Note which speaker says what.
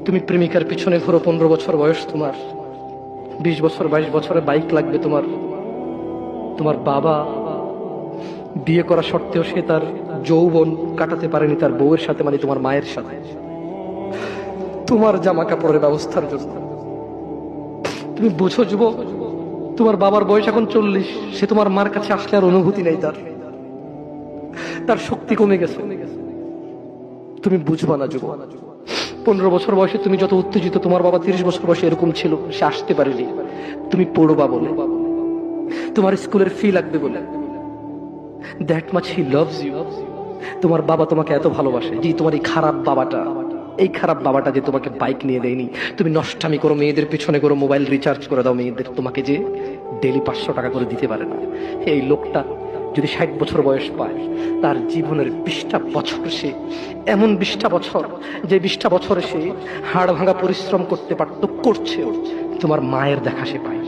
Speaker 1: তুমি প্রেমিকার পিছনে ঘোরো, 15 বছর বয়স তোমার, 20 বছর 22 বছরে বাইক লাগবে তোমার। তোমার বাবা বিয়ে করা সত্ত্বেও সে তার যৌবন কাটাতে পারেনি তার বউয়ের সাথে, মানে তোমার মায়ের সাথে, তোমার জামা কাপড়ের ব্যবস্থার জন্য। তুমি বুঝো যুবক, তোমার বাবার বয়স এখন 40, সে তোমার মার কাছে আসলে আর অনুভূতি নেই, তার শক্তি কমে গেছে। তুমি বুঝবা না যুবক। 15 বছর বয়সে তুমি যত উত্তেজিত, তোমার বাবা 30 বছর বয়সে এরকম ছিল, সে আসতে পারেনি। তুমি পড়বা বলে, তোমার স্কুলের ফি লাগবে বলে, that much he loves you. তোমার বাবা তোমাকে এত ভালোবাসে যে তোমার এই খারাপ বাবাটা যে তোমাকে বাইক নিয়ে দেয়নি। তুমি নষ্টামি করো, মেয়েদের পিছনে করো, মোবাইল রিচার্জ করে দাও মেয়েদের, তোমাকে যে ডেলি 500 টাকা করে দিতে পারে না। এই লোকটা যদি 60 বছর বয়স পায়, তার জীবনের 20টা বছর, সে এমন 20টা বছর, যে 20টা বছরে সে হাড় ভাঙা পরিশ্রম করতে পারত, করছে, তোমার মায়ের দেখা সে পায়।